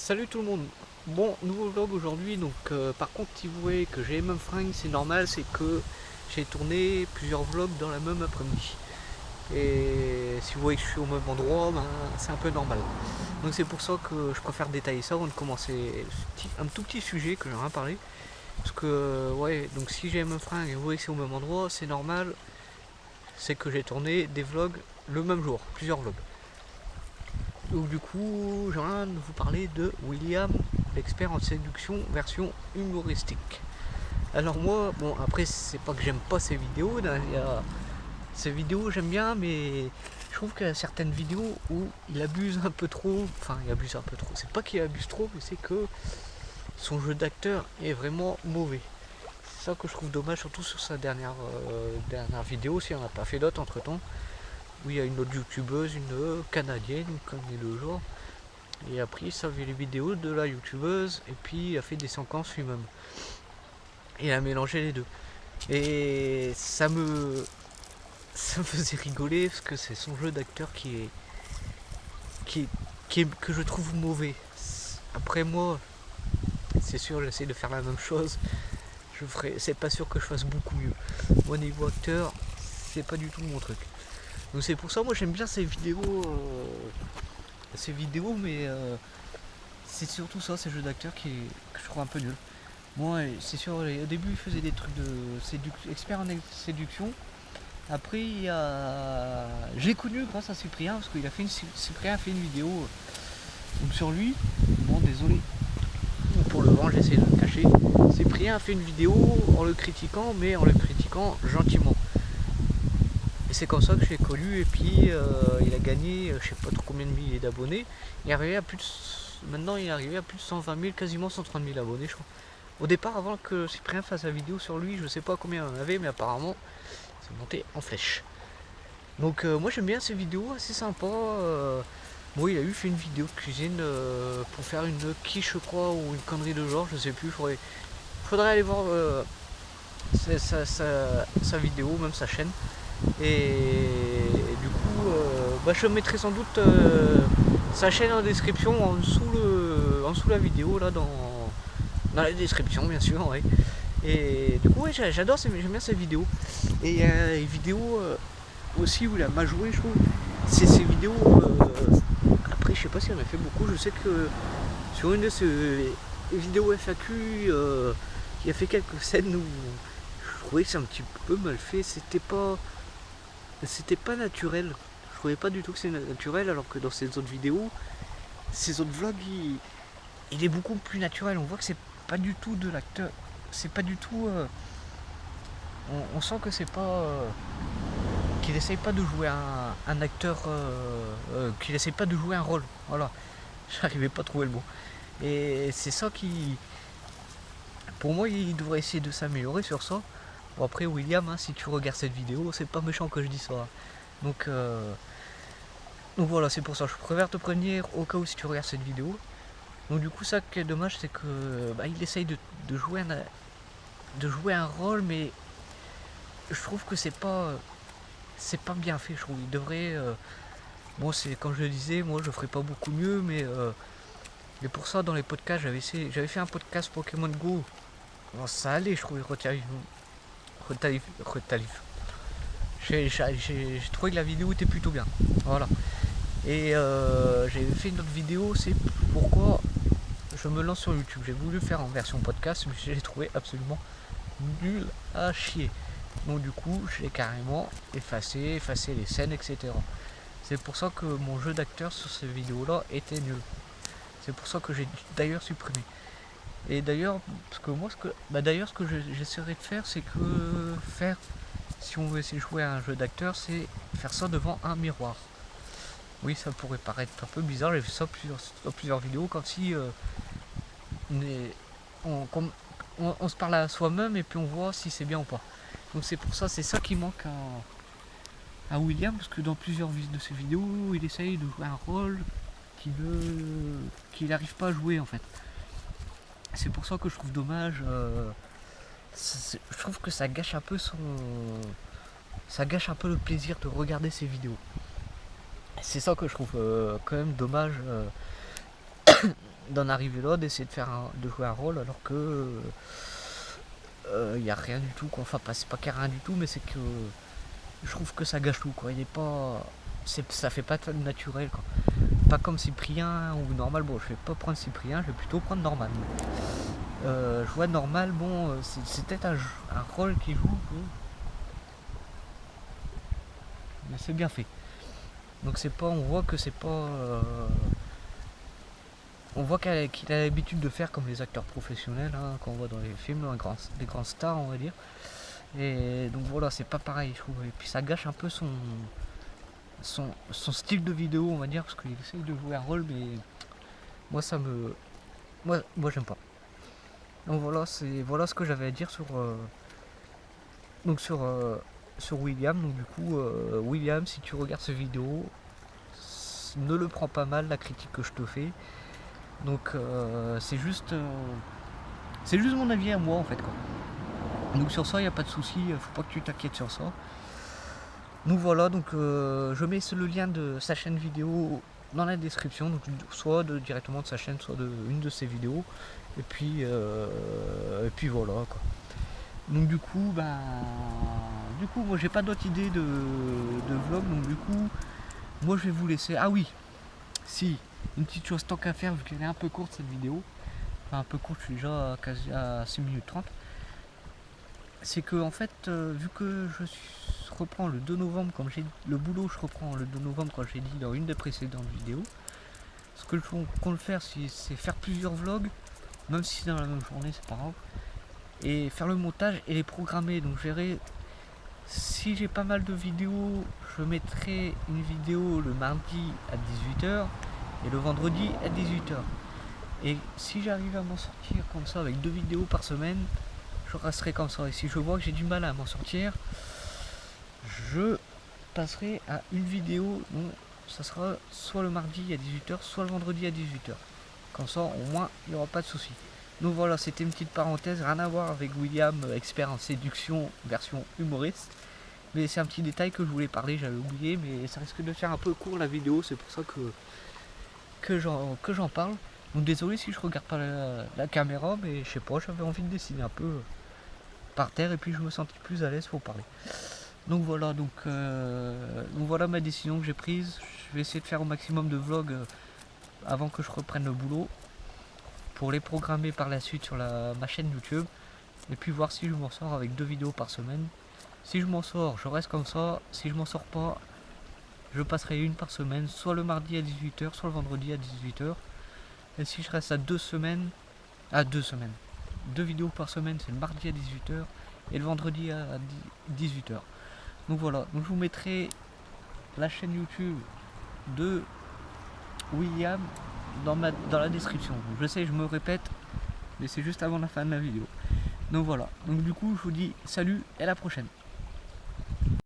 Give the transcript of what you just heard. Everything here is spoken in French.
Salut tout le monde. Bon, nouveau vlog aujourd'hui. Donc par contre, si vous voyez que j'ai les mêmes fringues, c'est normal, c'est que j'ai tourné plusieurs vlogs dans la même après-midi. Et si vous voyez que je suis au même endroit, ben, c'est un peu normal. Donc c'est pour ça que je préfère détailler ça avant de commencer un tout petit sujet que j'aimerais parler. Parce que ouais, donc si j'ai les mêmes fringues et vous voyez que c'est au même endroit, c'est normal. C'est que j'ai tourné des vlogs le même jour, plusieurs vlogs. Donc du coup, j'ai envie de vous parler de William, l'expert en séduction version humoristique. Alors moi, bon après c'est pas que j'aime pas ces vidéos, ces vidéos j'aime bien, mais je trouve qu'il y a certaines vidéos où il abuse un peu trop, c'est pas qu'il abuse trop, mais c'est que son jeu d'acteur est vraiment mauvais. C'est ça que je trouve dommage, surtout sur sa dernière vidéo, s'il n'y en a pas fait d'autres entre temps. Où il y a une autre youtubeuse, une canadienne, comme est le genre. Et après, ça vu les vidéos de la youtubeuse et puis il a fait des séquences lui-même. Et il a mélangé les deux. Et ça me faisait rigoler parce que c'est son jeu d'acteur que je trouve mauvais. Après moi, c'est sûr, j'essaie de faire la même chose. C'est pas sûr que je fasse beaucoup mieux. Moi, niveau acteur, c'est pas du tout mon truc. Donc c'est pour ça, moi j'aime bien ces vidéos, mais c'est surtout ça, ces jeux d'acteurs que je trouve un peu nul. Moi, c'est sûr, au début il faisait des trucs de expert en séduction. Après, j'ai connu grâce à Cyprien, parce qu'il a fait Cyprien a fait une vidéo donc sur lui. Bon, désolé pour le vent, j'essaie de le cacher. Cyprien a fait une vidéo en le critiquant, mais en le critiquant gentiment. Et c'est comme ça que je l'ai connu, et puis il a gagné je sais pas trop combien de milliers d'abonnés. Maintenant il est arrivé à plus de 120 000, quasiment 130 000 abonnés je crois. Au départ, avant que Cyprien fasse la vidéo sur lui, je sais pas combien il en avait, mais apparemment c'est monté en flèche. Donc moi j'aime bien ces vidéos, assez sympa. Bon, il a fait une vidéo de cuisine pour faire une quiche je crois, ou une connerie de genre, je sais plus. Faudrait aller voir sa vidéo, même sa chaîne. Et du coup, je mettrai sans doute sa chaîne en description en dessous la vidéo, là dans la description bien sûr. Ouais. Et du coup, ouais, j'adore, j'aime bien ces vidéos. Et il y a une vidéo aussi où il a mal joué, je trouve. C'est ces vidéos. Après, je sais pas s'il en a fait beaucoup. Je sais que sur une de ses vidéos FAQ, il a fait quelques scènes où je trouvais que c'est un petit peu mal fait. C'était pas naturel. Je trouvais pas du tout que c'était naturel, alors que dans ses autres vidéos, ses autres vlogs, il est beaucoup plus naturel. On voit que c'est pas du tout de l'acteur. C'est pas du tout. On sent que c'est pas. Qu'il essaye pas de jouer un acteur. Qu'il essaye pas de jouer un rôle. Voilà. J'arrivais pas à trouver le mot. Et c'est ça qui. Pour moi, il devrait essayer de s'améliorer sur ça. Bon, après, William, hein, si tu regardes cette vidéo, c'est pas méchant que je dis ça. Donc voilà, c'est pour ça. Je préfère te prévenir au cas où si tu regardes cette vidéo. Donc du coup, ça qui est dommage, c'est que il essaye de jouer un rôle, mais je trouve que c'est pas bien fait. Je trouve il devrait. Bon, c'est comme je le disais, moi je ferais pas beaucoup mieux, mais pour ça, dans les podcasts, j'avais fait un podcast Pokémon Go. Bon, ça allait, je trouvais j'ai trouvé que la vidéo était plutôt bien. Voilà. Et j'ai fait une autre vidéo, c'est pourquoi je me lance sur YouTube. J'ai voulu faire en version podcast, mais j'ai trouvé absolument nul à chier. Donc du coup, j'ai carrément effacé les scènes, etc. C'est pour ça que mon jeu d'acteur sur ces vidéos-là était nul. C'est pour ça que j'ai d'ailleurs supprimé. Et d'ailleurs, parce que moi, ce que j'essaierai de faire, c'est que si on veut essayer de jouer à un jeu d'acteur, c'est faire ça devant un miroir. Oui, ça pourrait paraître un peu bizarre, j'ai fait ça dans plusieurs vidéos, comme si on se parle à soi-même et puis on voit si c'est bien ou pas. Donc c'est pour ça, c'est ça qui manque à William, parce que dans plusieurs de ses vidéos, il essaye de jouer un rôle qu'il n'arrive pas à jouer en fait. C'est pour ça que je trouve dommage. Je trouve que ça gâche un peu le plaisir de regarder ses vidéos. C'est ça que je trouve quand même dommage. d'en arriver là, d'essayer de jouer un rôle alors que il n'y a rien du tout quoi. Enfin c'est pas qu'il n'y a rien du tout, mais c'est que je trouve que ça gâche tout quoi. Il est pas. Ça fait pas de naturel quoi. Pas comme Cyprien ou normal, bon je vais pas prendre Cyprien, je vais plutôt prendre normal. Je vois normal, bon c'est peut-être un rôle qui joue, mais c'est bien fait. Donc c'est pas, on voit que c'est pas. On voit qu'il a l'habitude de faire comme les acteurs professionnels hein, qu'on voit dans les films, les grands stars on va dire. Et donc voilà, c'est pas pareil je trouve. Et puis ça gâche un peu son style de vidéo on va dire, parce qu'il essaye de jouer un rôle, mais moi ça me. Moi j'aime pas. Donc voilà, voilà ce que j'avais à dire sur. Donc sur William. Donc du coup William, si tu regardes cette vidéo, ne le prends pas mal la critique que je te fais. Donc c'est juste mon avis à moi en fait quoi. Donc sur ça il n'y a pas de souci, faut pas que tu t'inquiètes sur ça. Donc voilà, donc je mets le lien de sa chaîne vidéo dans la description, donc soit directement de sa chaîne, soit de une de ses vidéos. Et puis voilà quoi. Donc du coup moi j'ai pas d'autre idée de vlog, donc du coup moi je vais vous laisser. Ah oui, si, une petite chose tant qu'à faire vu qu'elle est un peu courte cette vidéo, enfin un peu courte, je suis déjà quasi à 6 minutes 30. C'est que en fait vu que je reprends le 2 novembre comme j'ai le boulot, je reprends le 2 novembre comme j'ai dit dans une des précédentes vidéos. Ce que je compte faire c'est faire plusieurs vlogs, même si c'est dans la même journée, c'est pas grave. Et faire le montage et les programmer. Donc je verrai si j'ai pas mal de vidéos, je mettrai une vidéo le mardi à 18h et le vendredi à 18h. Et si j'arrive à m'en sortir comme ça avec 2 vidéos par semaine, je resterai comme ça. Et si je vois que j'ai du mal à m'en sortir, je passerai à une vidéo. Donc ça sera soit le mardi à 18h, soit le vendredi à 18h. Comme ça au moins il n'y aura pas de soucis. Donc voilà, c'était une petite parenthèse, rien à voir avec William, expert en séduction version humoriste. Mais c'est un petit détail que je voulais parler, j'avais oublié, mais ça risque de faire un peu court la vidéo, c'est pour ça que j'en parle. Donc désolé si je regarde pas la caméra, mais je sais pas, j'avais envie de dessiner un peu par terre et puis je me sentais plus à l'aise pour parler. Donc voilà, donc voilà ma décision que j'ai prise. Je vais essayer de faire au maximum de vlogs avant que je reprenne le boulot, pour les programmer par la suite sur ma chaîne YouTube, et puis voir si je m'en sors avec 2 vidéos par semaine. Si je m'en sors, je reste comme ça. Si je m'en sors pas, je passerai une par semaine, soit le mardi à 18h, soit le vendredi à 18h. Et si je reste à 2 semaines, 2 vidéos par semaine, c'est le mardi à 18h et le vendredi à 18h. Donc voilà, donc je vous mettrai la chaîne YouTube de William dans la description. Donc je sais, je me répète, mais c'est juste avant la fin de la vidéo. Donc voilà, donc du coup je vous dis salut et à la prochaine.